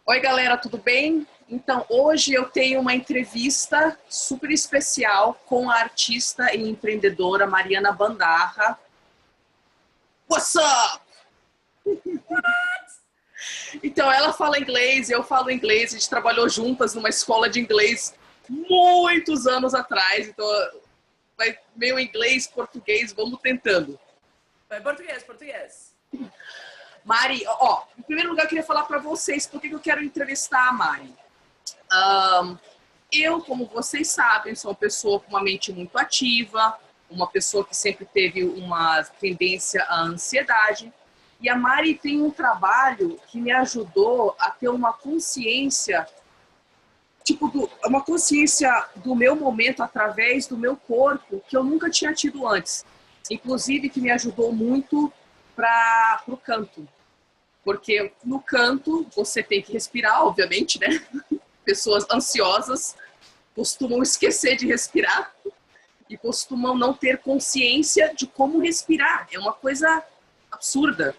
Oi, galera, tudo bem? Então, hoje eu tenho uma entrevista super especial com a artista e empreendedora Mariana Bandarra. What's up? Então, ela fala inglês, eu falo inglês, a gente trabalhou juntas numa escola de inglês muitos anos atrás, então, meio inglês, português, vamos tentando. Vai português. Mari, em primeiro lugar, eu queria falar para vocês por que eu quero entrevistar a Mari. Eu, como vocês sabem, sou uma pessoa com uma mente muito ativa, uma pessoa que sempre teve uma tendência à ansiedade. E a Mari tem um trabalho que me ajudou a ter uma consciência, uma consciência do meu momento através do meu corpo que eu nunca tinha tido antes. Inclusive, que me ajudou muito para o canto. Porque no canto você tem que respirar, obviamente, né? Pessoas ansiosas costumam esquecer de respirar e costumam não ter consciência de como respirar. É uma coisa absurda.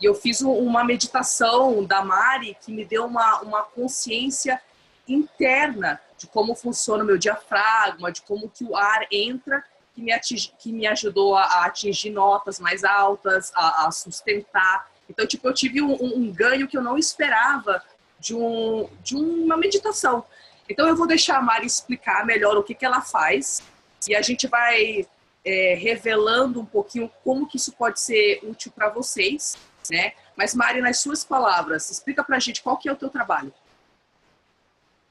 E eu fiz uma meditação da Mari que me deu uma consciência interna de como funciona o meu diafragma, de como que o ar entra, que me ajudou a atingir notas mais altas, a sustentar. Então, eu tive um ganho que eu não esperava de uma meditação. Então, eu vou deixar a Mari explicar melhor o que ela faz e a gente vai revelando um pouquinho como que isso pode ser útil para vocês, né? Mas, Mari, nas suas palavras, explica pra gente qual que é o teu trabalho.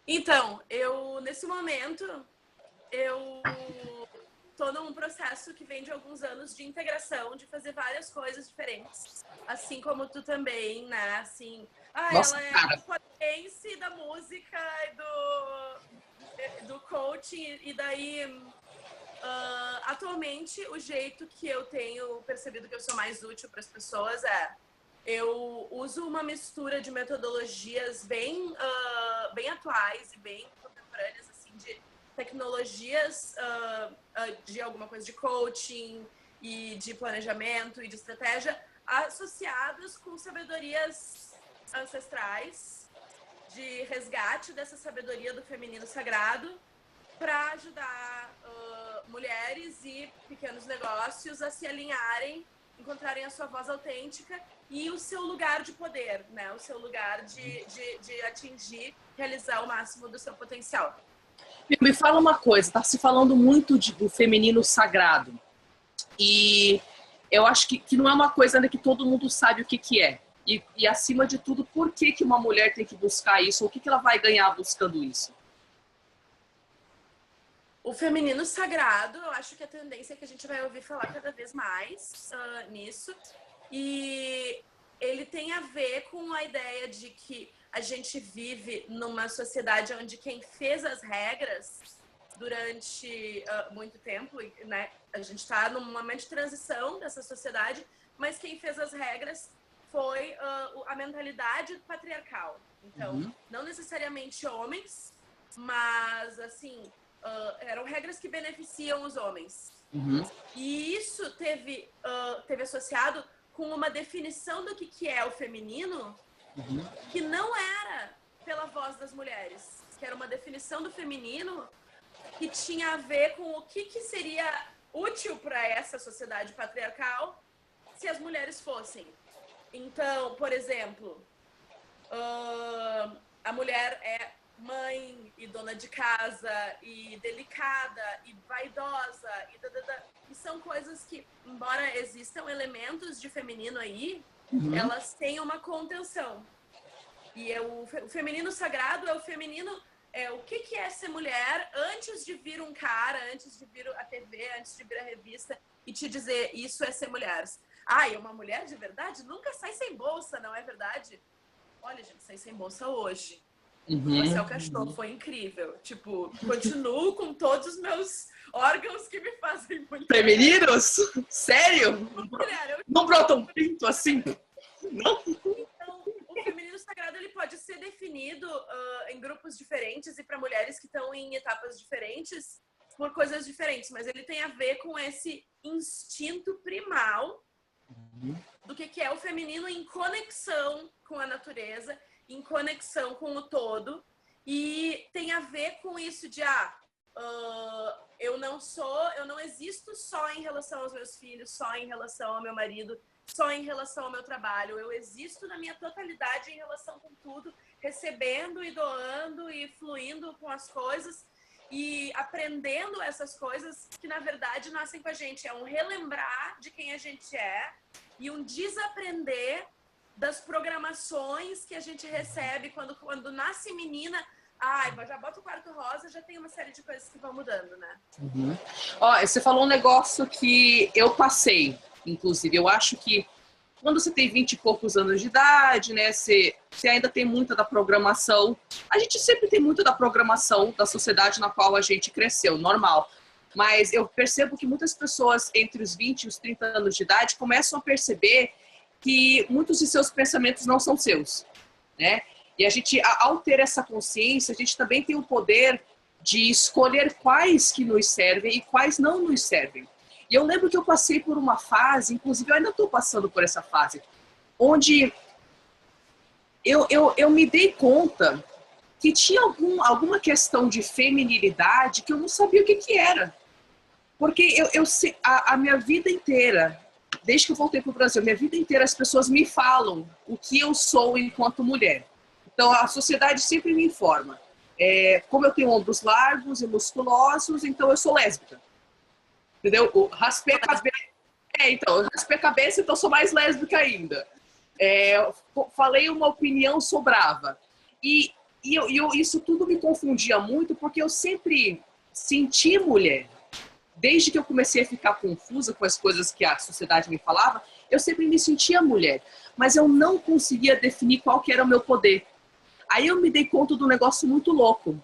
Então, nesse momento, eu tô num processo que vem de alguns anos de integração, de fazer várias coisas diferentes. Assim como tu também, né? Assim, Nossa, ela é cara. a potência da música, do coaching, e daí, atualmente, o jeito que eu tenho percebido que eu sou mais útil para as pessoas eu uso uma mistura de metodologias bem atuais e bem contemporâneas, assim, de tecnologias de alguma coisa de coaching e de planejamento e de estratégia associadas com sabedorias ancestrais, de resgate dessa sabedoria do feminino sagrado para ajudar mulheres e pequenos negócios a se alinharem, encontrarem a sua voz autêntica e o seu lugar de poder, né? O seu lugar de atingir, realizar o máximo do seu potencial. Me fala uma coisa, tá se falando muito do feminino sagrado. E eu acho que não é uma coisa ainda que todo mundo sabe o que é. E acima de tudo, por que uma mulher tem que buscar isso? Ou o que ela vai ganhar buscando isso? O feminino sagrado, eu acho que a tendência é que a gente vai ouvir falar cada vez mais nisso. E ele tem a ver com a ideia de que a gente vive numa sociedade onde quem fez as regras durante muito tempo, né? A gente está num momento de transição dessa sociedade, mas quem fez as regras foi a mentalidade patriarcal. Então, não necessariamente homens, mas, assim, eram regras que beneficiam os homens. E isso teve associado com uma definição do que é o feminino que não era pela voz das mulheres, que era uma definição do feminino que tinha a ver com o que seria útil para essa sociedade patriarcal se as mulheres fossem. Então, por exemplo, a mulher é mãe e dona de casa e delicada e vaidosa e são coisas que, embora existam elementos de feminino aí, elas têm uma contenção. E o feminino sagrado é o feminino, o que é ser mulher antes de vir um cara, antes de vir a TV, antes de vir a revista e te dizer isso é ser mulher. E uma mulher de verdade nunca sai sem bolsa, não é verdade? Olha, gente, saí sem bolsa hoje. Marcel Cachot foi incrível. Tipo, continuo com todos os meus órgãos que me fazem mulher. Femininos? Sério? Mulher, não brota um pinto assim? Não? Então, o feminino sagrado ele pode ser definido em grupos diferentes e para mulheres que estão em etapas diferentes por coisas diferentes, mas ele tem a ver com esse instinto primal do que é o feminino em conexão com a natureza em conexão com o todo. E tem a ver com isso de, eu não existo só em relação aos meus filhos, só em relação ao meu marido, só em relação ao meu trabalho. Eu existo na minha totalidade em relação com tudo, recebendo e doando e fluindo com as coisas e aprendendo essas coisas que, na verdade, nascem com a gente. É um relembrar de quem a gente é e um desaprender das programações que a gente recebe quando nasce menina. Já bota o quarto rosa, já tem uma série de coisas que vão mudando, né? Uhum. Você falou um negócio que eu passei, inclusive. Eu acho que quando você tem 20 e poucos anos de idade, né, você ainda tem muita da programação. A gente sempre tem muito da programação da sociedade na qual a gente cresceu, normal. Mas eu percebo que muitas pessoas entre os 20 e os 30 anos de idade começam a perceber que muitos de seus pensamentos não são seus, né? E a gente, ao ter essa consciência, a gente também tem o poder de escolher quais que nos servem e quais não nos servem. E eu lembro que eu passei por uma fase, inclusive eu ainda estou passando por essa fase, onde eu me dei conta que tinha alguma questão de feminilidade que eu não sabia o que era. Porque a minha vida inteira, desde que eu voltei para o Brasil, minha vida inteira as pessoas me falam o que eu sou enquanto mulher. Então, a sociedade sempre me informa. Como eu tenho ombros largos e musculosos, então eu sou lésbica. Entendeu? Raspei a cabeça. Eu raspei a cabeça, então sou mais lésbica ainda. Falei uma opinião, sou brava. E isso tudo me confundia muito, porque eu sempre senti mulher. Desde que eu comecei a ficar confusa com as coisas que a sociedade me falava, eu sempre me sentia mulher. Mas eu não conseguia definir qual que era o meu poder. Aí eu me dei conta do negócio muito louco.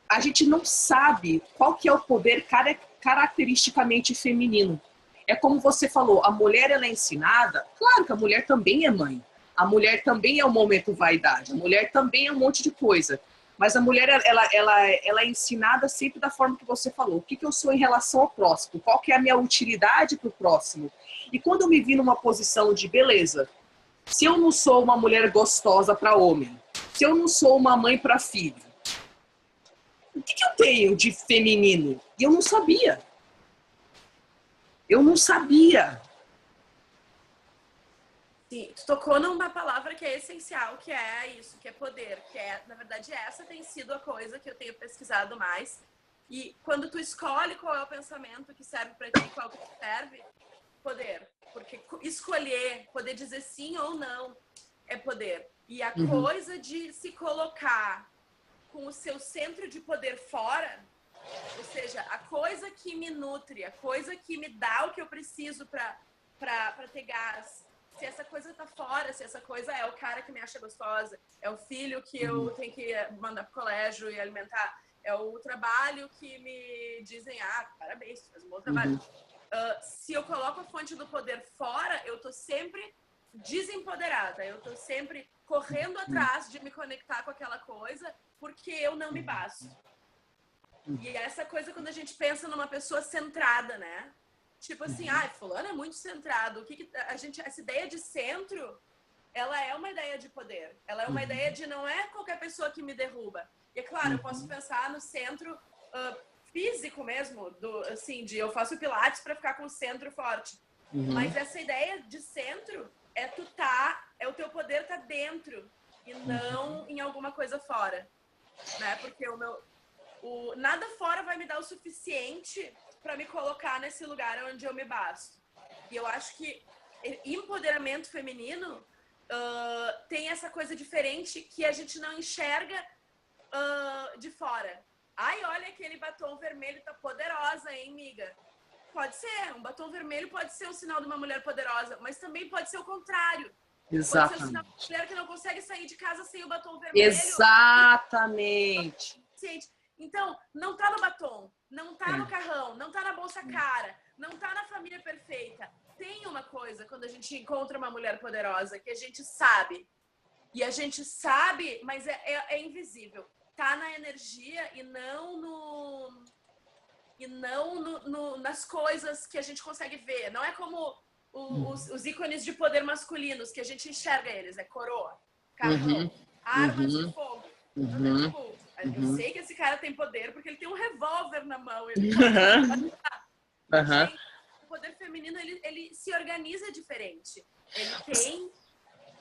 A gente não sabe qual que é o poder caracteristicamente feminino. É como você falou, a mulher ela é ensinada, claro que a mulher também é mãe. A mulher também é um momento vaidade. A mulher também é um monte de coisa. Mas a mulher, ela é ensinada sempre da forma que você falou. O que eu sou em relação ao próximo? Qual que é a minha utilidade para o próximo? E quando eu me vi numa posição de beleza, se eu não sou uma mulher gostosa para homem, se eu não sou uma mãe para filho, o que eu tenho de feminino? E eu não sabia. Eu não sabia. Sim, tu tocou numa palavra que é essencial, que é isso, que é poder, que é, na verdade, essa tem sido a coisa que eu tenho pesquisado mais. E quando tu escolhe qual é o pensamento que serve para ti, qual que serve, poder. Porque escolher, poder dizer sim ou não, é poder. E a coisa de se colocar com o seu centro de poder fora, ou seja, a coisa que me nutre, a coisa que me dá o que eu preciso para ter gás, se essa coisa tá fora, se essa coisa é o cara que me acha gostosa, é o filho que eu tenho que mandar pro colégio e alimentar, é o trabalho que me dizem, parabéns, tu faz um bom trabalho. Se eu coloco a fonte do poder fora, eu tô sempre desempoderada, eu tô sempre correndo atrás de me conectar com aquela coisa, porque eu não me basto. E essa coisa quando a gente pensa numa pessoa centrada, né? Tipo assim, fulano é muito centrado. Essa ideia de centro, ela é uma ideia de poder. Ela é uma ideia de não é qualquer pessoa que me derruba. E é claro, eu posso pensar no centro físico mesmo, de eu faço pilates para ficar com o centro forte. Mas essa ideia de centro é o teu poder tá dentro e não em alguma coisa fora, né? Porque nada fora vai me dar o suficiente para me colocar nesse lugar onde eu me basto. E eu acho que empoderamento feminino tem essa coisa diferente que a gente não enxerga de fora. Olha aquele batom vermelho, tá poderosa, hein, miga? Pode ser, um batom vermelho pode ser um sinal de uma mulher poderosa, mas também pode ser o contrário. Exatamente. Pode ser um sinal de uma mulher que não consegue sair de casa sem o batom vermelho. Exatamente. Então, não tá no batom, não tá no carrão, não tá na bolsa cara, não tá na família perfeita. Tem uma coisa quando a gente encontra uma mulher poderosa que a gente sabe. E a gente sabe, mas é invisível. Tá na energia e não nas coisas que a gente consegue ver. Não é como os ícones de poder masculinos que a gente enxerga eles. É coroa, carrão, armas de Uhum. fogo. Uhum. Tipo, eu Uhum. sei que esse cara tem poder porque ele tem um revólver na mão. Ele Uhum. Uhum. Gente, o poder feminino, ele se organiza diferente. Ele tem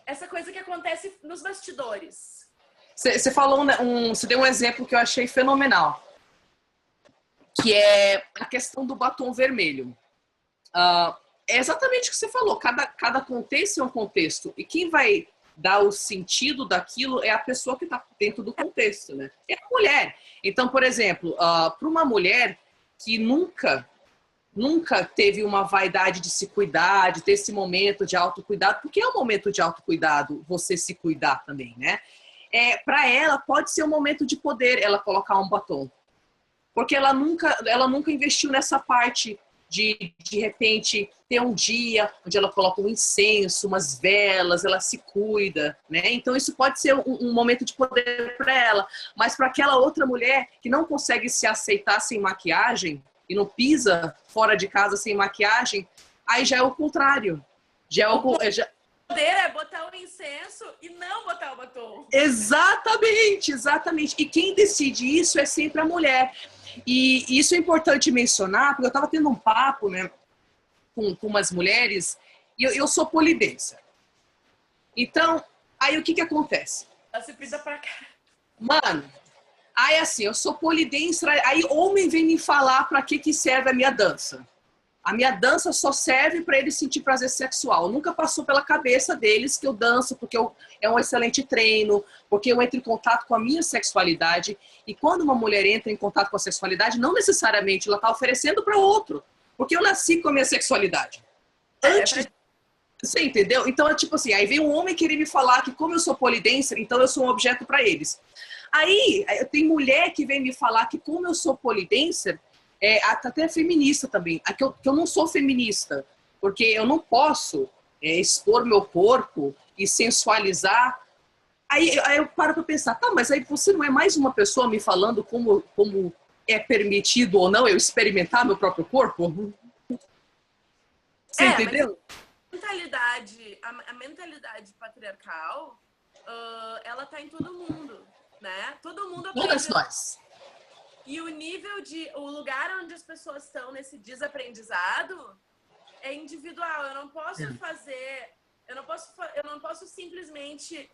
essa coisa que acontece nos bastidores. Você falou, né, você deu um exemplo que eu achei fenomenal, que é a questão do batom vermelho. É exatamente o que você falou. Cada contexto é um contexto. E quem vai dar o sentido daquilo é a pessoa que está dentro do contexto, né? É a mulher. Então, por exemplo, para uma mulher que nunca teve uma vaidade de se cuidar, de ter esse momento de autocuidado, porque é um momento de autocuidado você se cuidar também, né? Para ela pode ser um momento de poder ela colocar um batom. Porque ela nunca investiu nessa parte de repente, ter um dia onde ela coloca um incenso, umas velas, ela se cuida, né? Então, isso pode ser um momento de poder para ela. Mas para aquela outra mulher que não consegue se aceitar sem maquiagem e não pisa fora de casa sem maquiagem, aí já é o contrário. Poder é botar o incenso e não botar o batom. Exatamente, exatamente. E quem decide isso é sempre a mulher. E isso é importante mencionar, porque eu estava tendo um papo, né, com umas mulheres, e eu sou polidense. Então, aí o que acontece? Ela se pinta pra cá. Mano, aí assim, eu sou polidense, aí homem vem me falar para que serve a minha dança. A minha dança só serve para eles sentir prazer sexual. Nunca passou pela cabeça deles que eu danço porque é um excelente treino, porque eu entro em contato com a minha sexualidade. E quando uma mulher entra em contato com a sexualidade, não necessariamente ela está oferecendo para outro. Porque eu nasci com a minha sexualidade. Antes, você entendeu? Então, é tipo assim, aí vem um homem querer me falar que como eu sou polidense, então eu sou um objeto para eles. Aí, tem mulher que vem me falar que como eu sou polidense, até feminista também. Que eu não sou feminista, porque eu não posso expor meu corpo e sensualizar. Aí eu paro para pensar, tá, mas aí você não é mais uma pessoa me falando como é permitido ou não eu experimentar meu próprio corpo? Você entendeu? A mentalidade patriarcal, ela tá em todo mundo, né? Todo mundo aprende. Todas nós. E o lugar onde as pessoas estão nesse desaprendizado é individual. Eu não posso eu não posso simplesmente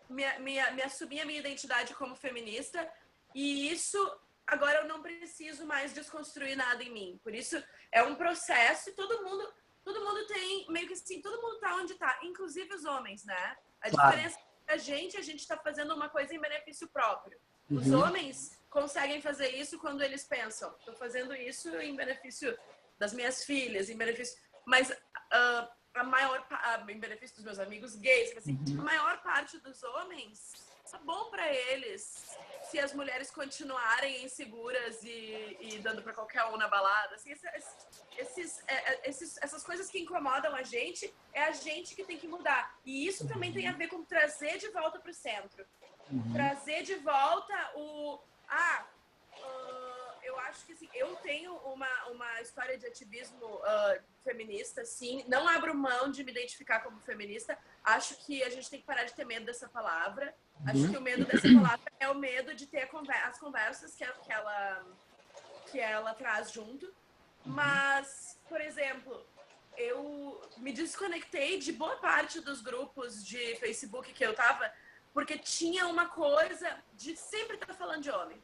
me assumir a minha identidade como feminista e isso agora eu não preciso mais desconstruir nada em mim. Por isso é um processo e todo mundo tem meio que assim, todo mundo tá onde tá, inclusive os homens, né? A diferença é que a gente tá fazendo uma coisa em benefício próprio. Os homens conseguem fazer isso quando eles pensam, estou fazendo isso em benefício das minhas filhas, em benefício... Mas em benefício dos meus amigos gays, assim, a maior parte dos homens tá bom para eles se as mulheres continuarem inseguras e dando para qualquer um na balada. Assim, essas coisas que incomodam a gente, é a gente que tem que mudar. E isso também tem a ver com trazer de volta para o centro. Trazer de volta eu acho que assim, eu tenho uma história de ativismo feminista, sim. Não abro mão de me identificar como feminista. Acho que a gente tem que parar de ter medo dessa palavra. Acho que o medo dessa palavra é o medo de ter as conversas que ela traz junto. Mas, por exemplo, eu me desconectei de boa parte dos grupos de Facebook que eu tava, porque tinha uma coisa de sempre estar falando de homem.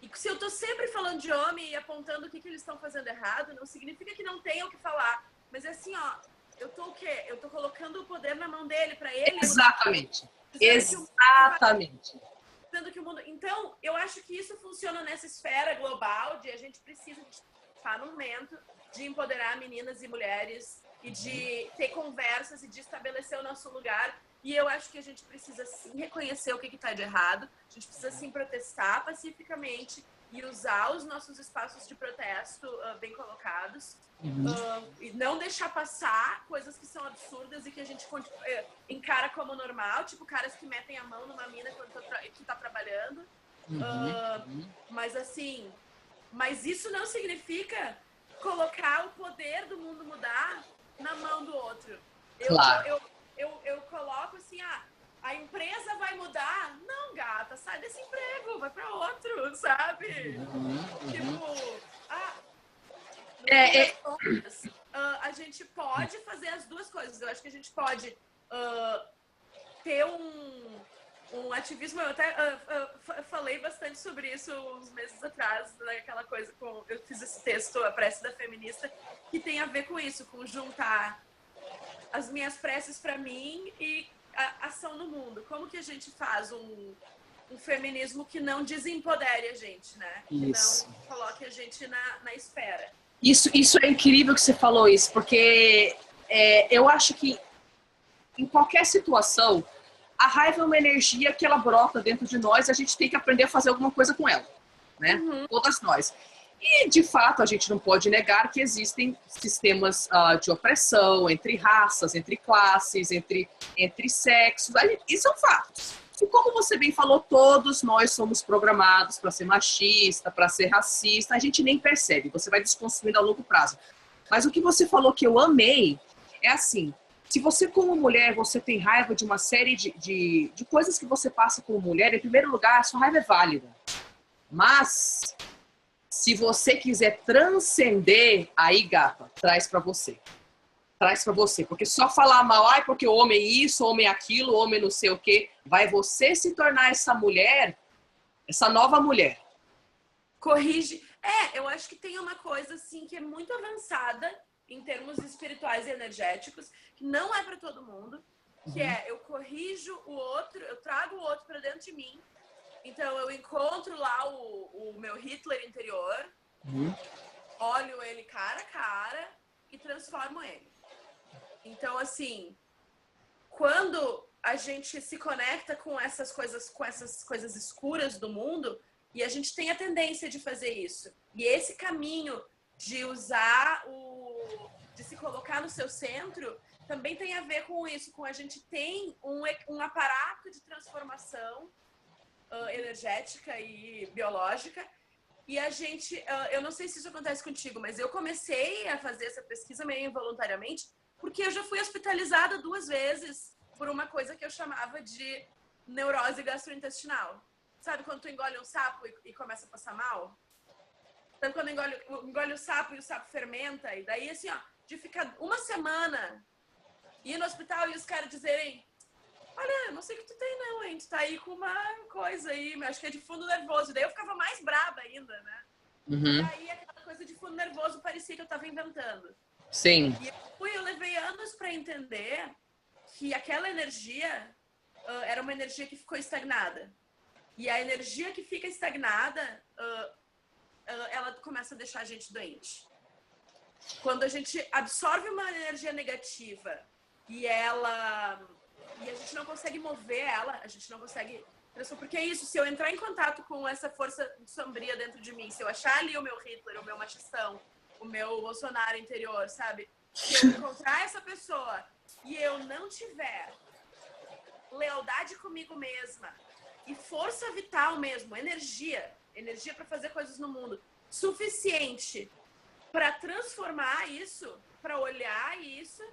E se eu tô sempre falando de homem e apontando o que eles estão fazendo errado, não significa que não tenham o que falar. Mas é assim, ó, eu tô o quê? Eu tô colocando o poder na mão dele, pra ele... Exatamente. Exatamente. Que o mundo... Então, eu acho que isso funciona nessa esfera global de a gente precisa estar num momento de empoderar meninas e mulheres e de ter conversas e de estabelecer o nosso lugar. E eu acho que a gente precisa, sim, reconhecer o que está de errado. A gente precisa, sim, protestar pacificamente e usar os nossos espaços de protesto bem colocados. E não deixar passar coisas que são absurdas e que a gente encara como normal. Tipo, caras que metem a mão numa mina que está trabalhando. Mas, assim... Mas isso não significa colocar o poder do mundo mudar na mão do outro. Claro. Eu mudar? Não, gata, sai desse emprego, vai pra outro, sabe? Tipo, a gente pode fazer as duas coisas. Eu acho que a gente pode ter um ativismo. Eu até falei bastante sobre isso uns meses atrás, naquela coisa eu fiz esse texto, A Prece da Feminista, que tem a ver com isso, com juntar as minhas preces para mim e a ação no mundo. Como que a gente faz um feminismo que não desempodere a gente, né? Isso. Que não coloque a gente na espera. Isso é incrível que você falou isso, porque eu acho que em qualquer situação, a raiva é uma energia que ela brota dentro de nós e a gente tem que aprender a fazer alguma coisa com ela, né? Todas nós. E, de fato, a gente não pode negar que existem sistemas de opressão entre raças, entre classes, entre sexos. Isso é um fato. E como você bem falou, todos nós somos programados para ser machista, para ser racista. A gente nem percebe, você vai desconstruindo a longo prazo. Mas o que você falou que eu amei é assim, se você como mulher, você tem raiva de uma série de coisas que você passa como mulher, em primeiro lugar, a sua raiva é válida. Mas, se você quiser transcender, aí, gata, traz pra você. Traz pra você. Porque só falar mal, porque o homem isso, o homem aquilo, o homem não sei o quê, vai você se tornar essa mulher, essa nova mulher. Corrige. Eu acho que tem uma coisa, assim, que é muito avançada em termos espirituais e energéticos, que não é pra todo mundo, que eu corrijo o outro, eu trago o outro pra dentro de mim. Então, eu encontro lá o meu Hitler interior, olho ele cara a cara e transformo ele. Então, assim, quando a gente se conecta com essas coisas escuras do mundo, e a gente tem a tendência de fazer isso. E esse caminho de usar de se colocar no seu centro também tem a ver com isso, com a gente tem um aparato de transformação energética e biológica, e a gente, eu não sei se isso acontece contigo, mas eu comecei a fazer essa pesquisa meio involuntariamente, porque eu já fui hospitalizada 2 vezes por uma coisa que eu chamava de neurose gastrointestinal. Sabe quando tu engole um sapo e começa a passar mal? Sabe quando engole o sapo e o sapo fermenta, e daí assim, de ficar 1 semana, ir no hospital e os caras dizerem: olha, não sei o que tu tem não, hein? Tu tá aí com uma coisa aí, acho que é de fundo nervoso. Daí eu ficava mais braba ainda, né? E aí aquela coisa de fundo nervoso parecia que eu tava inventando. Sim. E eu levei anos pra entender que aquela energia era uma energia que ficou estagnada. E a energia que fica estagnada, ela começa a deixar a gente doente. Quando a gente absorve uma energia negativa e a gente não consegue mover ela, a gente não consegue... Porque é isso, se eu entrar em contato com essa força sombria dentro de mim, se eu achar ali o meu Hitler, o meu machistão, o meu Bolsonaro interior, sabe? Se eu encontrar essa pessoa e eu não tiver lealdade comigo mesma e força vital mesmo, energia para fazer coisas no mundo, suficiente para transformar isso, para olhar isso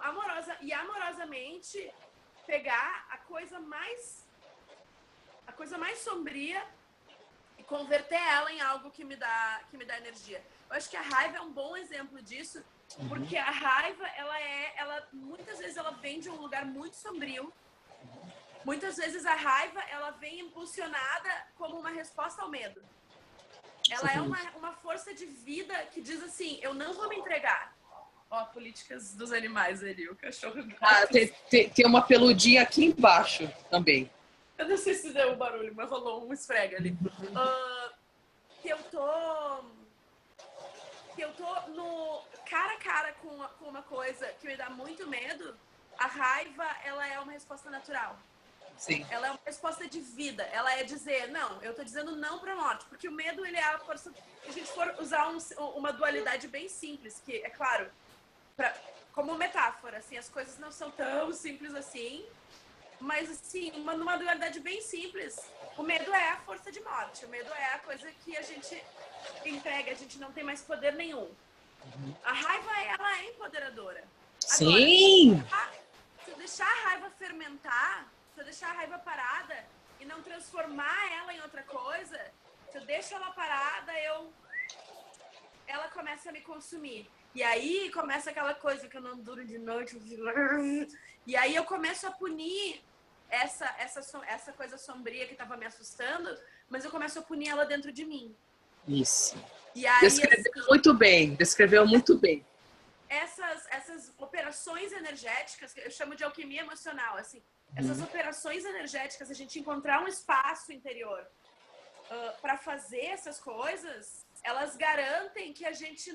amorosamente pegar a coisa mais sombria e converter ela em algo que me dá energia. Eu acho que a raiva é um bom exemplo disso, porque a raiva, muitas vezes ela vem de um lugar muito sombrio. Muitas vezes a raiva, ela vem impulsionada como uma resposta ao medo. Ela é uma força de vida que diz assim: eu não vou me entregar. Políticas dos animais ali, o cachorro... Tem uma peludinha aqui embaixo também. Eu não sei se deu um barulho, mas rolou um esfrega ali. Que eu tô no cara a cara com uma coisa que me dá muito medo. A raiva, ela é uma resposta natural. Sim. Ela é uma resposta de vida. Ela é dizer, não, eu tô dizendo não pra morte. Porque o medo, ele é a força... Se a gente for usar uma dualidade bem simples, que, é claro, como metáfora, assim, as coisas não são tão simples assim, mas, assim, numa dualidade bem simples, o medo é a força de morte. O medo é a coisa que a gente entrega, a gente não tem mais poder nenhum. A raiva, ela é empoderadora. Sim! Agora, se eu deixar a raiva fermentar, se eu deixar a raiva parada e não transformar ela em outra coisa, se eu deixo ela parada, ela começa a me consumir. E aí começa aquela coisa que eu não duro de noite. E aí eu começo a punir essa coisa sombria que estava me assustando, mas eu começo a punir ela dentro de mim. Isso. E aí, Descreveu muito bem, descreveu muito bem. Essas operações energéticas, que eu chamo de alquimia emocional, assim, essas operações energéticas, a gente encontrar um espaço interior para fazer essas coisas, elas garantem que a gente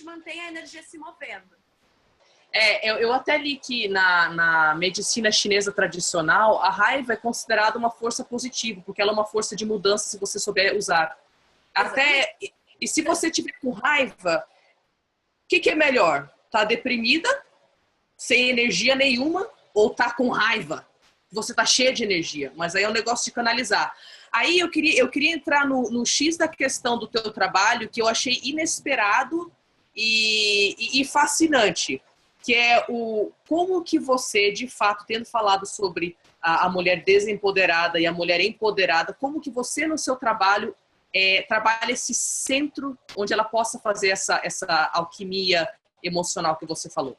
mantenha a energia se movendo. Eu até li que na medicina chinesa tradicional, a raiva é considerada uma força positiva, porque ela é uma força de mudança se você souber usar. Até, e se você tiver com raiva, o que é melhor? Tá deprimida, sem energia nenhuma, ou tá com raiva? Você tá cheia de energia, mas aí é um negócio de canalizar. Aí eu queria entrar no X da questão do teu trabalho, que eu achei inesperado e fascinante, que é como que você, de fato, tendo falado sobre a mulher desempoderada e a mulher empoderada, como que você no seu trabalho trabalha esse centro onde ela possa fazer essa alquimia emocional que você falou?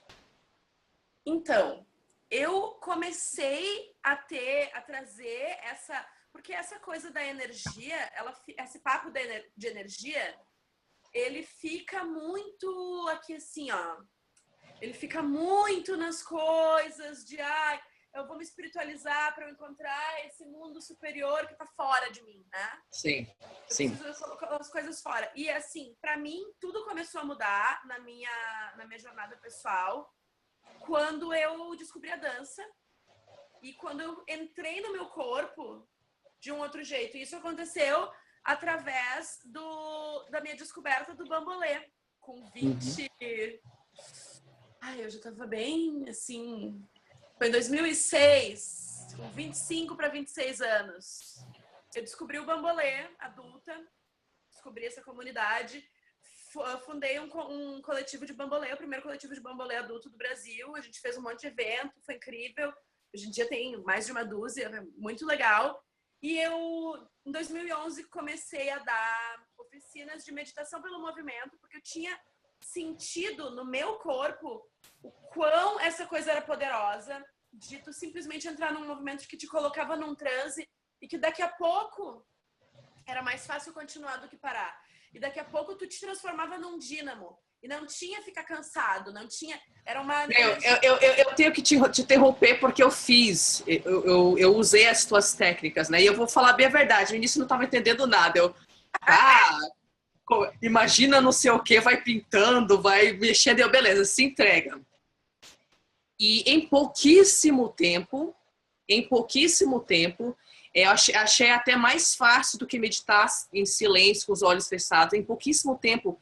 Então, eu comecei a trazer porque essa coisa da energia, esse papo de energia, ele fica muito aqui assim, ó. Ele fica muito nas coisas de, eu vou me espiritualizar para eu encontrar esse mundo superior que tá fora de mim, né? Sim, sim. Eu preciso colocar as coisas fora. E assim, para mim, tudo começou a mudar na minha jornada pessoal quando eu descobri a dança e quando eu entrei no meu corpo de um outro jeito. Isso aconteceu através da minha descoberta do bambolê, com 20... eu já tava bem, assim... Foi em 2006, com 25 para 26 anos. Eu descobri o bambolê adulta, descobri essa comunidade, fundei um coletivo de bambolê, o primeiro coletivo de bambolê adulto do Brasil. A gente fez um monte de evento, foi incrível. Hoje em dia tem mais de uma dúzia, muito legal. E eu, em 2011, comecei a dar oficinas de meditação pelo movimento, porque eu tinha sentido no meu corpo o quão essa coisa era poderosa, de tu simplesmente entrar num movimento que te colocava num transe e que daqui a pouco era mais fácil continuar do que parar. E daqui a pouco tu te transformava num dínamo. E não tinha ficar cansado, não tinha... Era uma... Eu tenho que te interromper porque eu fiz. Eu usei as tuas técnicas, né? E eu vou falar bem a verdade. No início eu não estava entendendo nada. Imagina não sei o que, vai pintando, vai mexendo. Beleza, se entrega. E em pouquíssimo tempo, eu achei até mais fácil do que meditar em silêncio, com os olhos fechados. Em pouquíssimo tempo,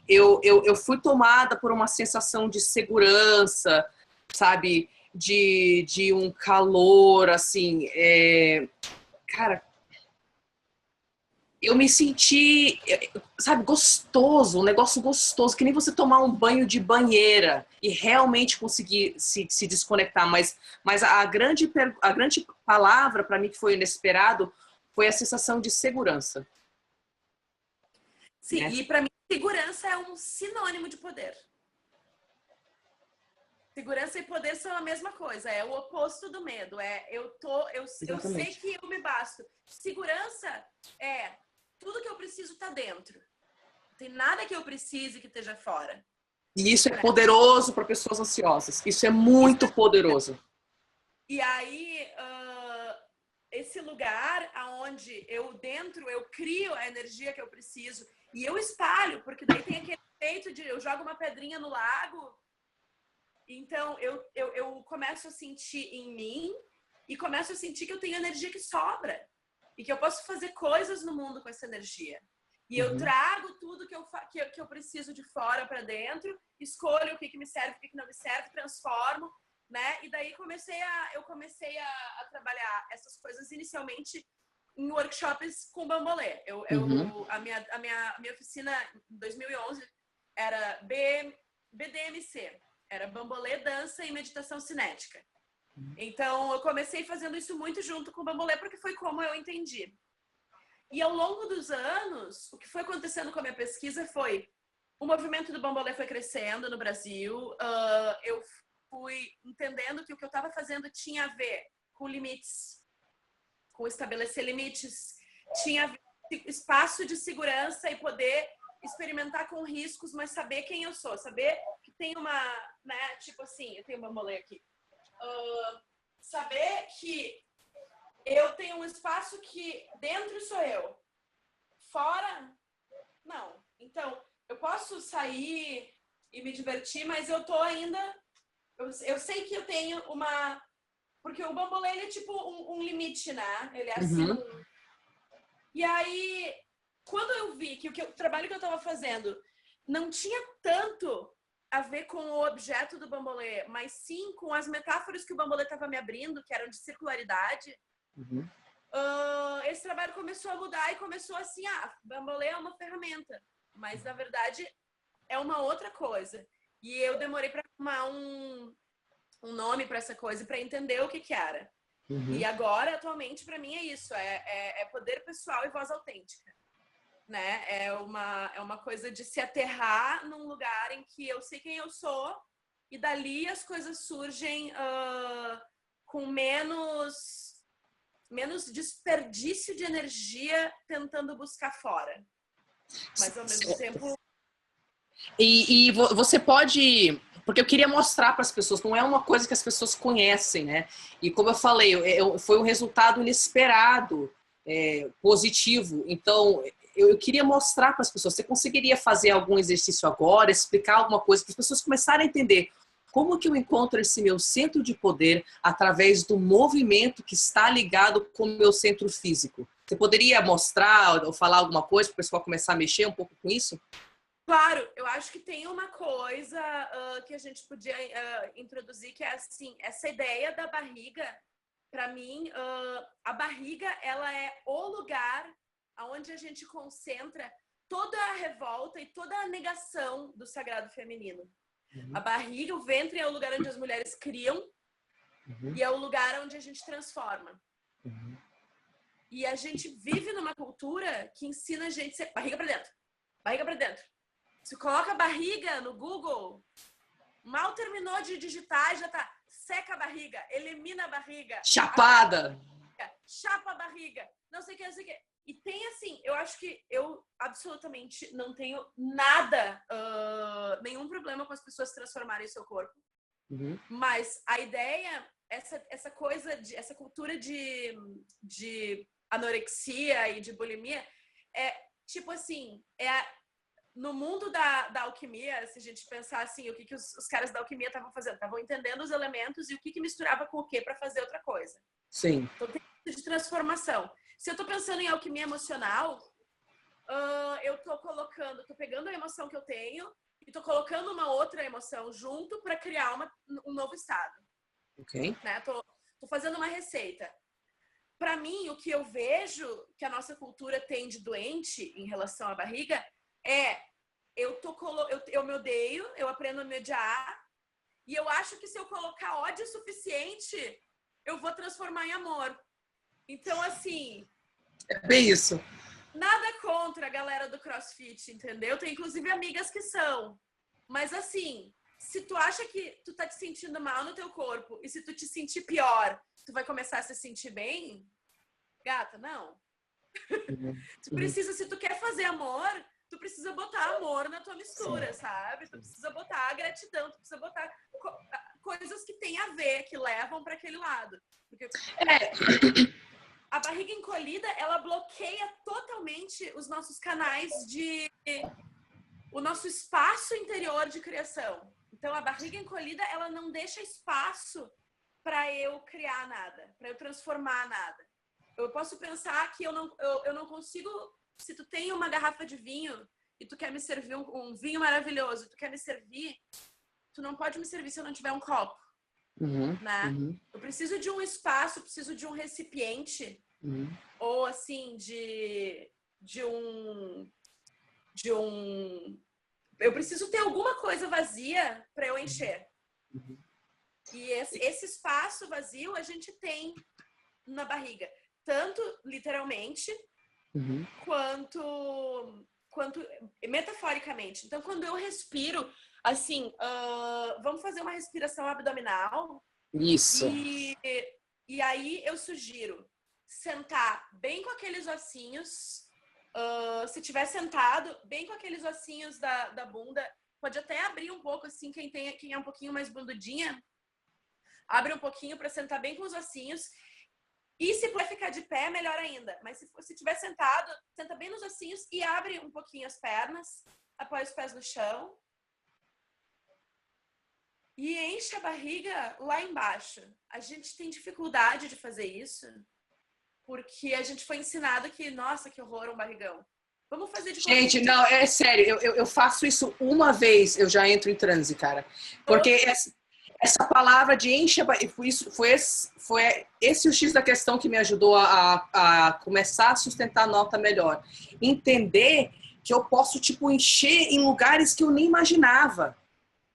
eu fui tomada por uma sensação de segurança, sabe? De um calor, assim. Cara, eu me senti, sabe, gostoso, um negócio gostoso, que nem você tomar um banho de banheira e realmente conseguir se desconectar. Mas a grande palavra para mim que foi inesperado foi a sensação de segurança. Sim, né? E para mim segurança é um sinônimo de poder. Segurança e poder são a mesma coisa, é o oposto do medo. Eu sei que eu me basto. Segurança é tudo que eu preciso tá dentro. Não tem nada que eu precise que esteja fora. E isso é poderoso para pessoas ansiosas. Isso é muito poderoso. E aí, esse lugar aonde eu crio a energia que eu preciso e eu espalho, porque daí tem aquele efeito de eu jogo uma pedrinha no lago. Então, eu começo a sentir em mim e começo a sentir que eu tenho energia que sobra. E que eu posso fazer coisas no mundo com essa energia. E eu trago tudo que eu preciso de fora para dentro, escolho o que me serve, o que não me serve, transformo, né? E daí eu comecei a trabalhar essas coisas inicialmente em workshops com bambolê. A minha oficina em 2011 era BDMC, era bambolê, dança e meditação cinética. Então, eu comecei fazendo isso muito junto com o bambolê, porque foi como eu entendi. E ao longo dos anos, o que foi acontecendo com a minha pesquisa foi o movimento do bambolê foi crescendo no Brasil. Eu fui entendendo que o que eu estava fazendo tinha a ver com limites, com estabelecer limites, tinha a ver com espaço de segurança e poder experimentar com riscos, mas saber quem eu sou, saber que tem uma, né, tipo assim, eu tenho um bambolê aqui. Saber que eu tenho um espaço que dentro sou eu, fora, não. Então, eu posso sair e me divertir, mas eu tô ainda... Eu sei que eu tenho uma... Porque o bambolê, ele é tipo um limite, né? Ele é assim... E aí, quando eu vi que o trabalho que eu tava fazendo não tinha tanto a ver com o objeto do bambolê, mas sim com as metáforas que o bambolê tava me abrindo, que eram de circularidade... esse trabalho começou a mudar e começou assim, bambolê é uma ferramenta, mas na verdade é uma outra coisa. E eu demorei para arrumar um nome para essa coisa, para entender o que era. E agora, atualmente, para mim é isso, é poder pessoal e voz autêntica, né? É uma coisa de se aterrar num lugar em que eu sei quem eu sou e dali as coisas surgem com menos desperdício de energia tentando buscar fora. Mas, ao mesmo tempo... E você pode... Porque eu queria mostrar para as pessoas, não é uma coisa que as pessoas conhecem, né? E como eu falei, foi um resultado inesperado, positivo. Então, eu queria mostrar para as pessoas. Você conseguiria fazer algum exercício agora, explicar alguma coisa para as pessoas começarem a entender como que eu encontro esse meu centro de poder através do movimento que está ligado com o meu centro físico? Você poderia mostrar ou falar alguma coisa para o pessoal começar a mexer um pouco com isso? Claro, eu acho que tem uma coisa que a gente podia introduzir, que é assim, essa ideia da barriga, para mim, a barriga, ela é o lugar onde a gente concentra toda a revolta e toda a negação do sagrado feminino. A barriga, o ventre é o lugar onde as mulheres criam e é o lugar onde a gente transforma. E a gente vive numa cultura que ensina a gente a ser barriga pra dentro, barriga pra dentro. Se coloca a barriga no Google, mal terminou de digitar, já tá, seca a barriga, elimina a barriga. Chapada! Chapa a barriga, não sei o que, não sei o que. E tem assim, eu acho que eu absolutamente não tenho nada, nenhum problema com as pessoas transformarem o seu corpo. Mas a ideia, essa coisa, essa cultura de anorexia e de bulimia, é tipo assim, no mundo da alquimia, se a gente pensar assim, o que os caras da alquimia estavam fazendo? Estavam entendendo os elementos e o que misturava com o que para fazer outra coisa. Sim. Então tem isso de transformação. Se eu tô pensando em alquimia emocional, eu tô pegando a emoção que eu tenho e tô colocando uma outra emoção junto para criar um novo estado. Ok. Né? Tô fazendo uma receita. Para mim, o que eu vejo que a nossa cultura tem de doente em relação à barriga eu me odeio, eu aprendo a me odiar, e eu acho que se eu colocar ódio suficiente, eu vou transformar em amor. Então, assim... É bem isso. Nada contra a galera do CrossFit, entendeu? Tem, inclusive, amigas que são. Mas, assim, se tu acha que tu tá te sentindo mal no teu corpo, e se tu te sentir pior, tu vai começar a se sentir bem, gata, não. Tu precisa, se tu quer fazer amor... Tu precisa botar amor na tua mistura, sabe? Tu precisa botar gratidão, tu precisa botar coisas que tem a ver, que levam para aquele lado. Porque a barriga encolhida, ela bloqueia totalmente os nossos canais o nosso espaço interior de criação. Então, a barriga encolhida, ela não deixa espaço para eu criar nada, para eu transformar nada. Eu posso pensar que eu não consigo... Se tu tem uma garrafa de vinho e tu quer me servir um vinho maravilhoso, tu quer me servir, tu não pode me servir se eu não tiver um copo. Né? Eu preciso de um espaço, preciso de um recipiente, ou assim, eu preciso ter alguma coisa vazia para eu encher. E esse espaço vazio a gente tem na barriga, tanto literalmente quanto metaforicamente. Então, quando eu respiro, assim, vamos fazer uma respiração abdominal. Isso. E aí eu sugiro sentar bem com aqueles ossinhos. Se tiver sentado, bem com aqueles ossinhos da bunda. Pode até abrir um pouco, assim, quem é um pouquinho mais bundudinha. Abre um pouquinho para sentar bem com os ossinhos. E se puder ficar de pé, melhor ainda. Mas se tiver sentado, senta bem nos ossinhos e abre um pouquinho as pernas. Apoia os pés no chão. E enche a barriga lá embaixo. A gente tem dificuldade de fazer isso porque a gente foi ensinado que, nossa, que horror, um barrigão. Vamos fazer de conta. Gente, não, é sério, eu faço isso uma vez, eu já entro em transe, cara. Porque essa palavra de enche a barriga, foi esse o X da questão que me ajudou a começar a sustentar a nota melhor. Entender que eu posso, tipo, encher em lugares que eu nem imaginava.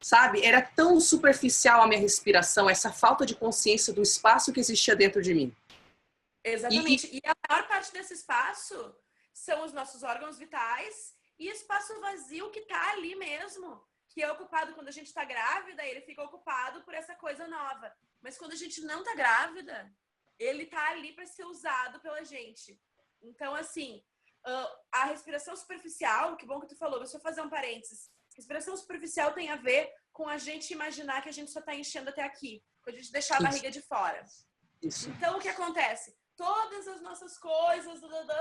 Sabe? Era tão superficial a minha respiração, essa falta de consciência do espaço que existia dentro de mim. Exatamente. E a maior parte desse espaço são os nossos órgãos vitais e espaço vazio que tá ali mesmo, que é ocupado quando a gente tá grávida, ele fica ocupado por essa coisa nova. Mas quando a gente não tá grávida, ele tá ali para ser usado pela gente. Então, assim, a respiração superficial, que bom que tu falou, deixa eu fazer um parênteses. Respiração superficial tem a ver com a gente imaginar que a gente só tá enchendo até aqui, com a gente deixar a barriga de fora. Isso. Então, o que acontece? Todas as nossas coisas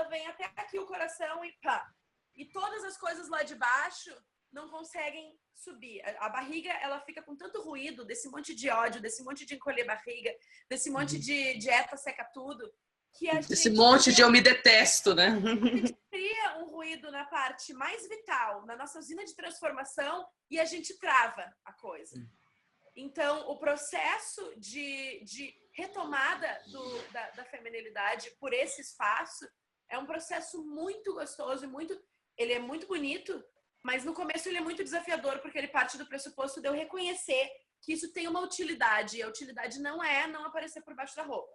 vêm até aqui o coração e pá. E todas as coisas lá de baixo não conseguem subir. A barriga, ela fica com tanto ruído, desse monte de ódio, desse monte de encolher barriga, desse monte de dieta seca tudo, que a gente... Esse monte de eu me detesto, né? A gente cria um ruído na parte mais vital, na nossa usina de transformação, e a gente trava a coisa. Então, o processo de retomada da feminilidade por esse espaço é um processo muito gostoso e ele é muito bonito, mas no começo ele é muito desafiador, porque ele parte do pressuposto de eu reconhecer que isso tem uma utilidade, e a utilidade não é não aparecer por baixo da roupa.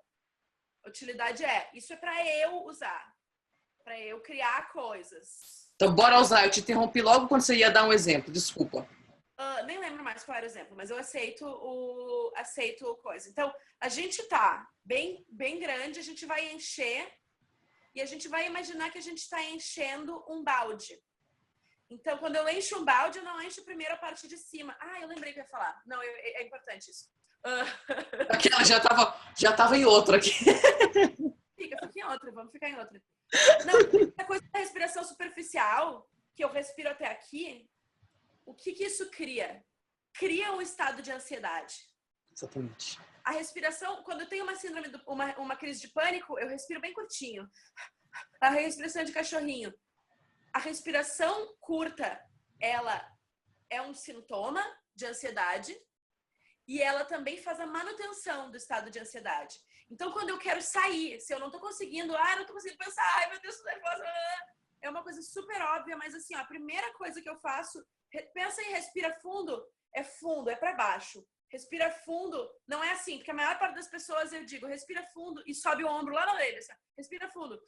A utilidade isso é para eu usar, para eu criar coisas. Então, bora usar. Eu te interrompi logo quando você ia dar um exemplo, desculpa. Nem lembro mais qual era o exemplo, mas eu aceito coisa. Então, a gente tá bem grande, a gente vai encher e a gente vai imaginar que a gente está enchendo um balde. Então, quando eu encho um balde, eu não encho primeiro a parte de cima. Eu lembrei que eu ia falar. Não, é importante isso. Aquela já tava em outro aqui. Fica em outra, vamos ficar em outra. Não, a coisa da respiração superficial, que eu respiro até aqui, o que isso cria? Cria um estado de ansiedade. Exatamente. A respiração, quando eu tenho uma síndrome, uma crise de pânico, eu respiro bem curtinho. A respiração de cachorrinho. A respiração curta, ela é um sintoma de ansiedade e ela também faz a manutenção do estado de ansiedade. Então, quando eu quero sair, se eu não tô conseguindo, não tô conseguindo pensar, meu Deus, tô nervosa, é uma coisa super óbvia, mas assim, a primeira coisa que eu faço, pensa em respira fundo, é para baixo. Respira fundo, não é assim, porque a maior parte das pessoas eu digo, respira fundo e sobe o ombro lá na orelha, assim, respira fundo.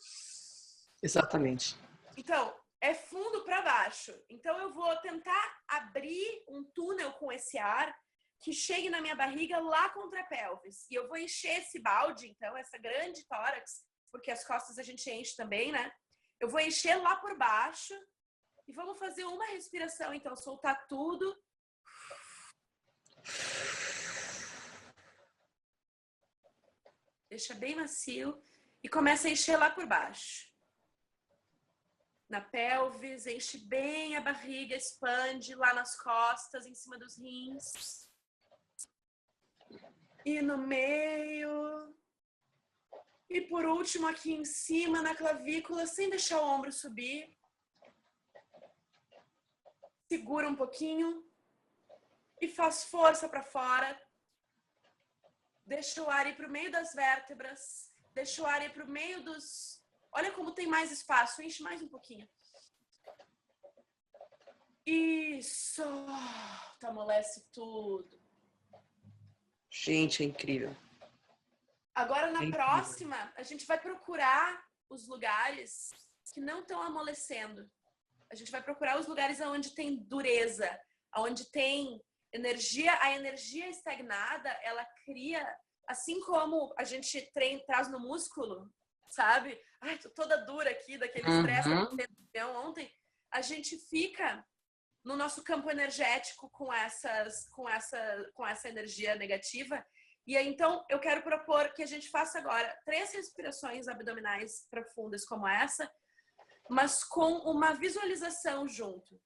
Exatamente. Então, é fundo para baixo. Então, eu vou tentar abrir um túnel com esse ar que chegue na minha barriga lá contra a pelvis. E eu vou encher esse balde, então, essa grande tórax, porque as costas a gente enche também, né? Eu vou encher lá por baixo e vamos fazer uma respiração, então, soltar tudo. Deixa bem macio e começa a encher lá por baixo. Na pelvis, enche bem a barriga, expande lá nas costas, em cima dos rins. E no meio. E por último, aqui em cima, na clavícula, sem deixar o ombro subir. Segura um pouquinho e faz força para fora. Deixa o ar ir para o meio das vértebras. Deixa o ar ir para o meio dos... Olha como tem mais espaço. Enche mais um pouquinho. E solta, amolece tudo. Gente, é incrível. Agora, na próxima, a gente vai procurar os lugares que não estão amolecendo. A gente vai procurar os lugares onde tem dureza, onde tem energia. A energia estagnada, ela cria, assim como a gente traz no músculo, sabe? Ai, tô toda dura aqui, daquele estresse que eu ontem. A gente fica no nosso campo energético com essa energia negativa. E aí, então, eu quero propor que a gente faça agora 3 respirações abdominais profundas como essa, mas com uma visualização junto.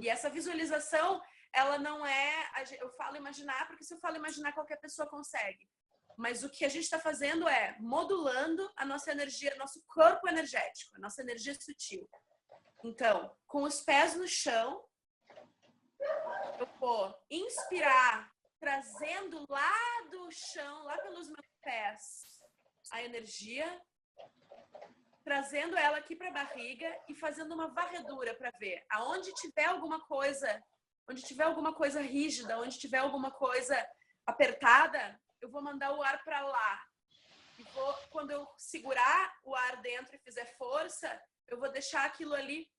E essa visualização, ela não é... Eu falo imaginar, porque se eu falo imaginar, qualquer pessoa consegue. Mas o que a gente está fazendo é modulando a nossa energia, nosso corpo energético, a nossa energia sutil. Então, com os pés no chão, eu vou inspirar, trazendo lá do chão, lá pelos meus pés, a energia, trazendo ela aqui para a barriga e fazendo uma varredura para ver aonde tiver alguma coisa, onde tiver alguma coisa rígida, onde tiver alguma coisa apertada, eu vou mandar o ar para lá. E vou, quando eu segurar o ar dentro e fizer força, eu vou deixar aquilo ali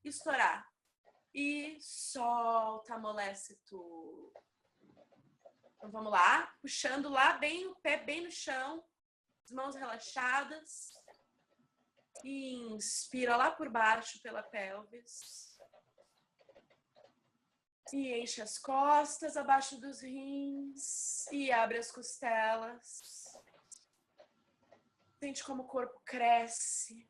estourar. E solta, amolece tudo. Então vamos lá, puxando lá bem o pé bem no chão, as mãos relaxadas. Inspira lá por baixo pela pelvis. E enche as costas abaixo dos rins e abre as costelas. Sente como o corpo cresce.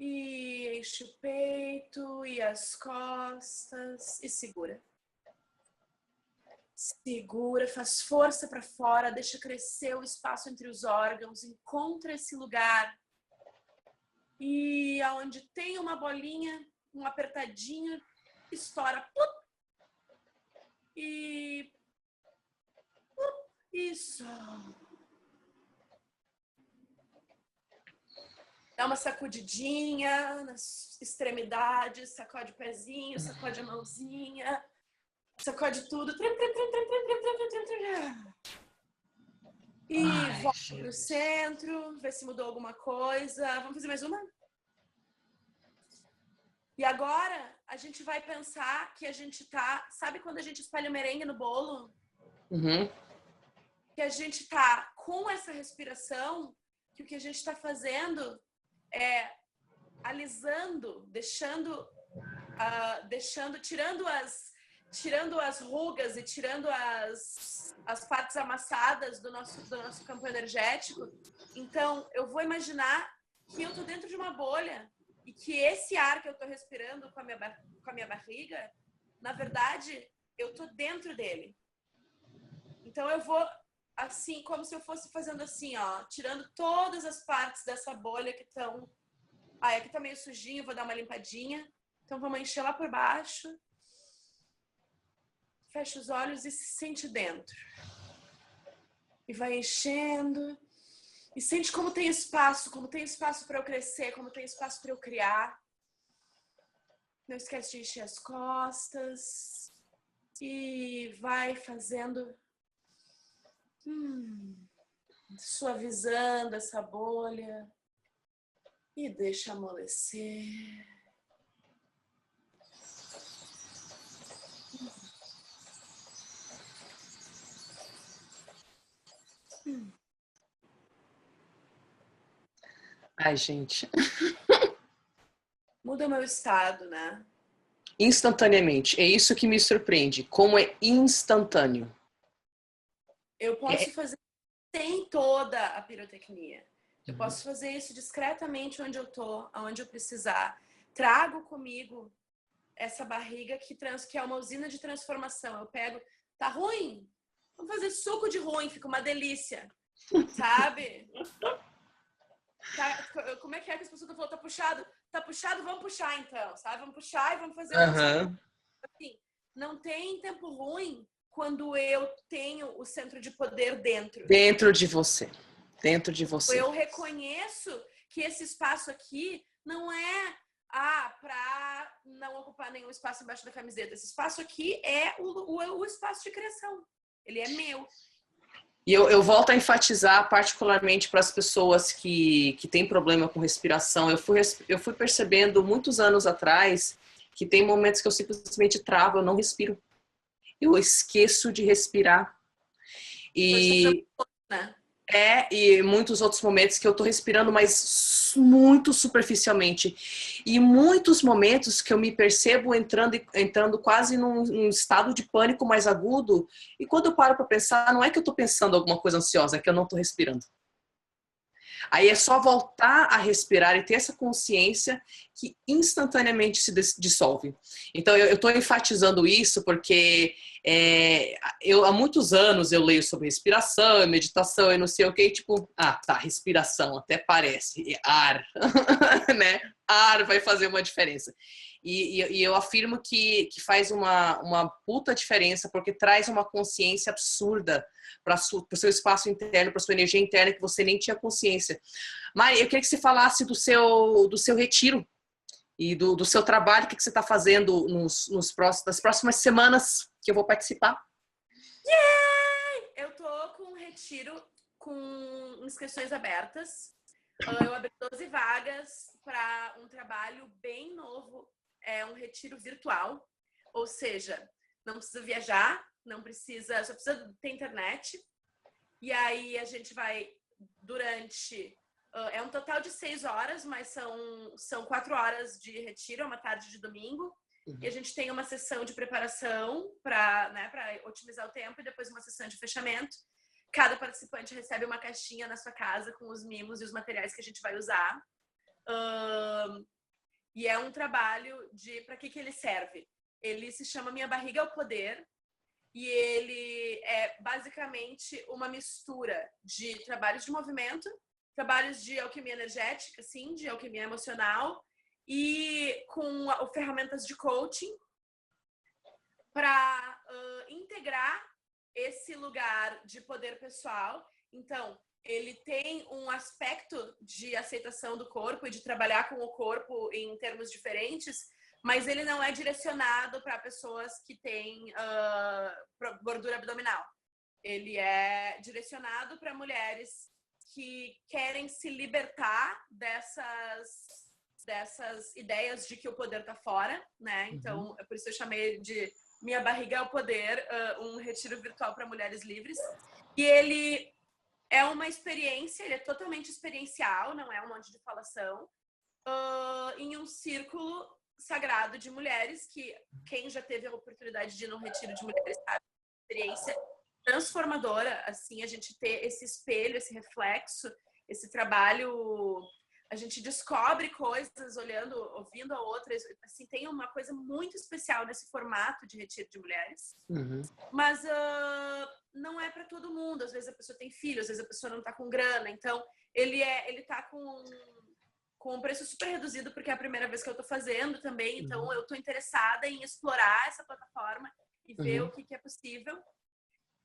E enche o peito e as costas e segura. Segura, faz força para fora, deixa crescer o espaço entre os órgãos, encontra esse lugar. E aonde tem uma bolinha, um apertadinho, estoura. E solta. Dá uma sacudidinha nas extremidades, sacode o pezinho, sacode a mãozinha, sacode tudo. E volta pro centro, vê se mudou alguma coisa. Vamos fazer mais uma? E agora a gente vai pensar que a gente tá... Sabe quando a gente espalha o merengue no bolo? Que a gente tá com essa respiração, que o que a gente tá fazendo é alisando, tirando as rugas e tirando as partes amassadas do nosso campo energético. Então, eu vou imaginar que eu tô dentro de uma bolha e que esse ar que eu tô respirando com a minha barriga, na verdade, eu tô dentro dele. Então, eu vou assim, como se eu fosse fazendo assim, ó, tirando todas as partes dessa bolha que estão... Ah, aqui tá meio sujinho, vou dar uma limpadinha. Então, vamos encher lá por baixo. Fecha os olhos e se sente dentro. E vai enchendo. E sente como tem espaço para eu crescer, como tem espaço para eu criar. Não esquece de encher as costas. E vai fazendo... suavizando essa bolha e deixa amolecer. Ai, gente. Muda o meu estado, né? Instantaneamente. É isso que me surpreende. Como é instantâneo. Eu posso fazer sem toda a pirotecnia. Eu posso fazer isso discretamente onde eu tô, aonde eu precisar. Trago comigo essa barriga que é uma usina de transformação. Eu pego, tá ruim? Vamos fazer suco de ruim, fica uma delícia. Sabe? Tá, como é que as pessoas falam? Tá puxado? Tá puxado? Vamos puxar então, sabe? Vamos puxar e vamos fazer assim. Não tem tempo ruim quando eu tenho o centro de poder dentro. Dentro de você. Dentro de você. Eu reconheço que esse espaço aqui não é para não ocupar nenhum espaço embaixo da camiseta. Esse espaço aqui é o espaço de criação. Ele é meu. E eu volto a enfatizar, particularmente para as pessoas que têm problema com respiração. Eu fui percebendo muitos anos atrás que tem momentos que eu simplesmente travo, eu não respiro. Eu esqueço de respirar. E Né? e muitos outros momentos que eu tô respirando, mas muito superficialmente. E muitos momentos que eu me percebo entrando quase num estado de pânico mais agudo. E quando eu paro para pensar, não é que eu tô pensando alguma coisa ansiosa, é que eu não tô respirando. Aí é só voltar a respirar e ter essa consciência que instantaneamente se dissolve. Então eu estou enfatizando isso porque há muitos anos eu leio sobre respiração, meditação e não sei o que, tipo, respiração, até parece, ar, né? Ar vai fazer uma diferença. E eu afirmo que faz uma puta diferença, porque traz uma consciência absurda para o seu espaço interno, para sua energia interna, que você nem tinha consciência. Mari, eu queria que você falasse do seu retiro e do seu trabalho, o que você está fazendo nas próximas semanas que eu vou participar. Yay! Eu tô com um retiro com inscrições abertas. Eu abri 12 vagas para um trabalho bem novo. É um retiro virtual, ou seja, não precisa viajar, só precisa ter internet. E aí a gente vai durante... é um total de 6 horas, mas são 4 horas de retiro, é uma tarde de domingo. Uhum. E a gente tem uma sessão de preparação para otimizar o tempo e depois uma sessão de fechamento. Cada participante recebe uma caixinha na sua casa com os mimos e os materiais que a gente vai usar. E é um trabalho para que ele serve? Ele se chama Minha Barriga é o Poder. E ele é basicamente uma mistura de trabalhos de movimento, trabalhos de alquimia energética, sim, de alquimia emocional, e com ferramentas de coaching para integrar esse lugar de poder pessoal. Então, ele tem um aspecto de aceitação do corpo e de trabalhar com o corpo em termos diferentes, mas ele não é direcionado para pessoas que têm gordura abdominal. Ele é direcionado para mulheres que querem se libertar dessas ideias de que o poder está fora, né? Então, é por isso eu chamei de Minha Barriga é o Poder, um retiro virtual para mulheres livres. E ele é uma experiência, ele é totalmente experiencial, não é um monte de falação, em um círculo sagrado de mulheres, que quem já teve a oportunidade de ir num retiro de mulheres sabe, experiência transformadora, assim, a gente ter esse espelho, esse reflexo, esse trabalho, a gente descobre coisas olhando, ouvindo a outras, assim, tem uma coisa muito especial nesse formato de retiro de mulheres, mas não é para todo mundo, às vezes a pessoa tem filho, às vezes a pessoa não tá com grana, então ele tá com um preço super reduzido, porque é a primeira vez que eu tô fazendo também, então eu tô interessada em explorar essa plataforma e ver o que é possível.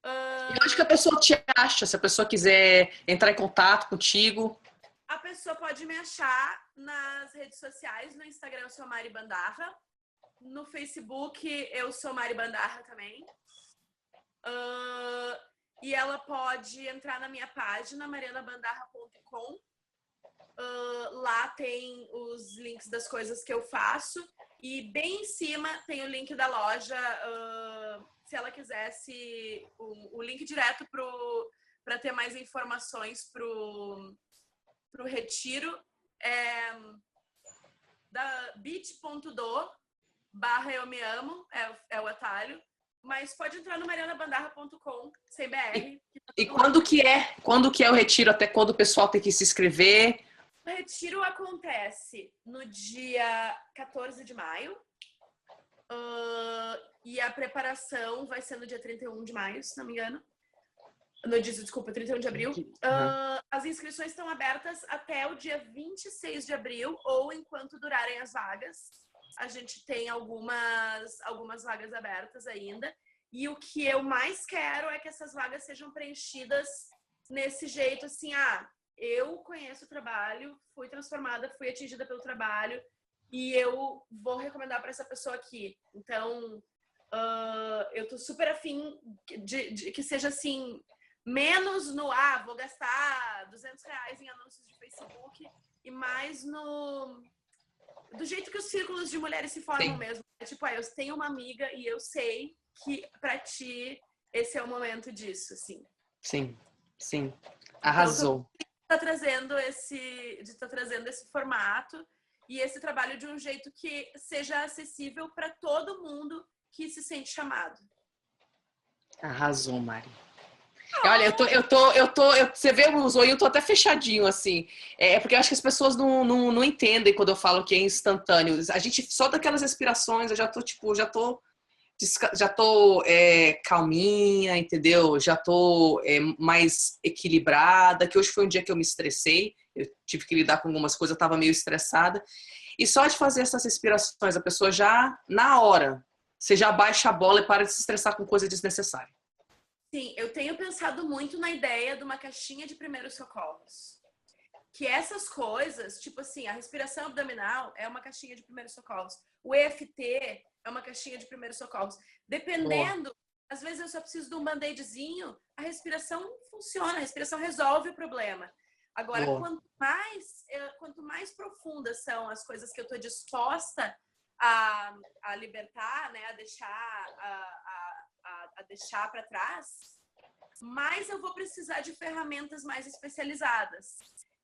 Eu acho que a pessoa te acha, se a pessoa quiser entrar em contato contigo. A pessoa pode me achar nas redes sociais, no Instagram eu sou Mari Bandarra, no Facebook eu sou Mari Bandarra também. E ela pode entrar na minha página, marianabandarra.com. Lá tem os links das coisas que eu faço e bem em cima tem o link da loja, se ela quisesse o link direto para ter mais informações pro retiro, da bit.do/eu me amo, é o atalho, mas pode entrar no marianabandarra.com, sem BR. E quando que é o retiro? Até quando o pessoal tem que se inscrever? O retiro acontece no dia 14 de maio e a preparação vai ser no dia 31 de maio, se não me engano. Desculpa, 31 de abril. As inscrições estão abertas até o dia 26 de abril ou enquanto durarem as vagas. A gente tem algumas vagas abertas ainda. E o que eu mais quero é que essas vagas sejam preenchidas nesse jeito assim, eu conheço o trabalho, fui transformada, fui atingida pelo trabalho e eu vou recomendar para essa pessoa aqui. Então, eu tô super afim de que seja assim, menos no, vou gastar R$200 em anúncios de Facebook e mais do jeito que os círculos de mulheres se formam Sim. mesmo. Tipo, eu tenho uma amiga e eu sei que pra ti esse é o momento disso, assim. Sim, sim. Então, Arrasou. tá trazendo esse formato e esse trabalho de um jeito que seja acessível para todo mundo que se sente chamado. Arrasou, Mari. Olha, você vê o zoinho, eu tô até fechadinho, assim. É porque eu acho que as pessoas não entendem quando eu falo que é instantâneo. A gente, só daquelas respirações, eu já tô, tipo, calminha, entendeu? Já tô mais equilibrada, que hoje foi um dia que eu me estressei, eu tive que lidar com algumas coisas, eu tava meio estressada. E só de fazer essas respirações, a pessoa já, na hora, você já baixa a bola e para de se estressar com coisa desnecessária. Sim, eu tenho pensado muito na ideia de uma caixinha de primeiros socorros. Que essas coisas, tipo assim, a respiração abdominal é uma caixinha de primeiros socorros. O EFT é uma caixinha de primeiros socorros. Dependendo, às vezes eu só preciso de um band-aidzinho, a respiração funciona, a respiração resolve o problema. Agora, quanto mais profundas são as coisas que eu estou disposta a libertar, né, a deixar para trás, mais eu vou precisar de ferramentas mais especializadas.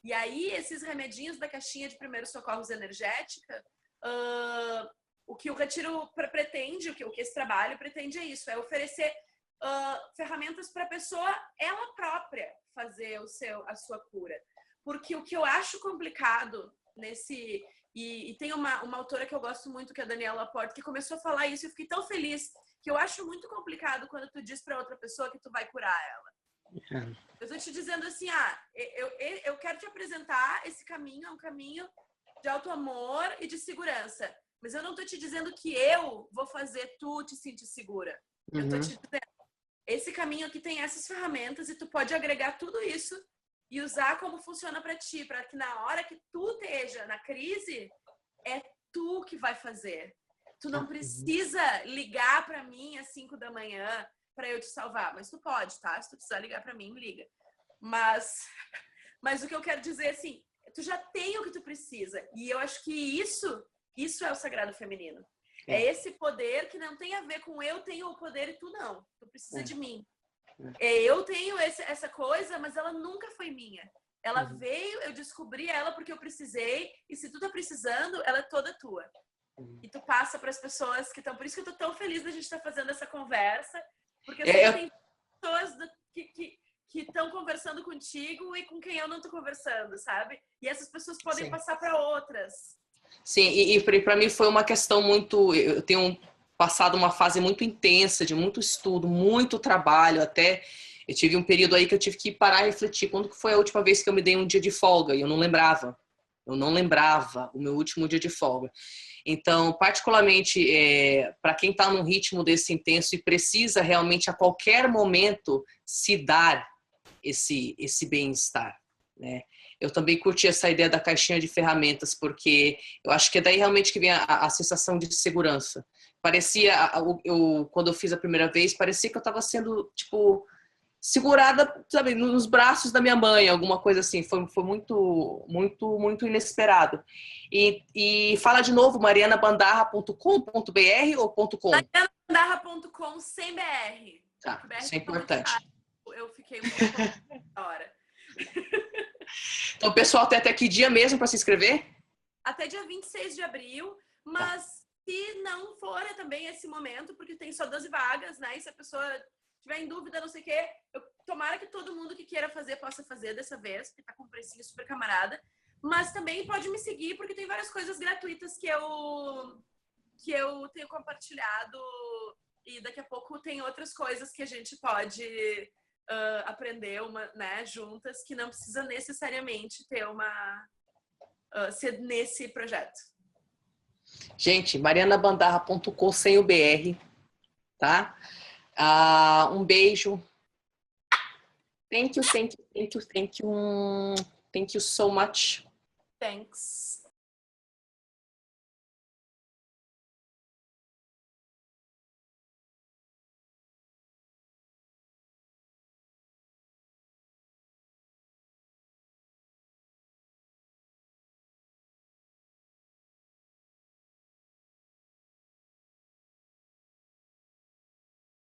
E aí, esses remedinhos da caixinha de primeiros socorros energética, o que o retiro pretende, o que esse trabalho pretende é isso, é oferecer ferramentas para a pessoa, ela própria, fazer a sua cura. Porque o que eu acho complicado nesse... E tem uma autora que eu gosto muito, que é a Daniela Laporte, que começou a falar isso e eu fiquei tão feliz, que eu acho muito complicado quando tu diz para outra pessoa que tu vai curar ela. Eu tô te dizendo assim, eu quero te apresentar esse caminho, é um caminho de auto-amor e de segurança. Mas eu não tô te dizendo que eu vou fazer tu te sentir segura. Eu tô te dizendo, esse caminho aqui tem essas ferramentas e tu pode agregar tudo isso e usar como funciona para ti, para que na hora que tu esteja na crise, é tu que vai fazer. Tu não precisa ligar para mim às 5 da manhã para eu te salvar, mas tu pode, tá? Se tu precisar ligar para mim, liga. Mas o que eu quero dizer é assim, tu já tem o que tu precisa. E eu acho que isso é o sagrado feminino. É esse poder que não tem a ver com eu tenho o poder e tu não. Tu precisa de mim. Eu tenho essa coisa, mas ela nunca foi minha. Ela veio, eu descobri ela porque eu precisei. E se tu tá precisando, ela é toda tua. E tu passa para as pessoas que estão... Por isso que eu tô tão feliz da gente estar fazendo essa conversa. Porque eu sei que tem pessoas que estão conversando contigo e com quem eu não estou conversando, sabe? E essas pessoas podem passar para outras. Sim, e para mim foi uma questão muito... Eu tenho passado uma fase muito intensa, de muito estudo, muito trabalho, até... Eu tive um período aí que eu tive que parar e refletir. Quando que foi a última vez que eu me dei um dia de folga? E eu não lembrava. Eu não lembrava o meu último dia de folga. Então, particularmente, para quem está num ritmo desse intenso e precisa realmente a qualquer momento se dar esse bem-estar, né? Eu também curti essa ideia da caixinha de ferramentas, porque eu acho que é daí realmente que vem a sensação de segurança. Parecia, quando eu fiz a primeira vez, parecia que eu estava sendo, tipo, segurada, sabe, nos braços da minha mãe, alguma coisa assim. Foi muito, muito, muito inesperado. E fala de novo, marianabandarra.com.br ou .com? marianabandarra.com sem BR. Tá, BR isso é importante. Eu fiquei um pouco da hora. Então, o pessoal tem até que dia mesmo para se inscrever? Até dia 26 de abril, mas se não for também esse momento, porque tem só 12 vagas, né? E se a pessoa tiver em dúvida, não sei o quê, tomara que todo mundo que queira fazer possa fazer dessa vez, porque tá com um precinho super camarada. Mas também pode me seguir, porque tem várias coisas gratuitas que eu tenho compartilhado e daqui a pouco tem outras coisas que a gente pode aprender né, juntas, que não precisa necessariamente ter ser nesse projeto. Gente, marianabandarra.com sem o BR, tá? Um beijo. Thank you so much. Thanks.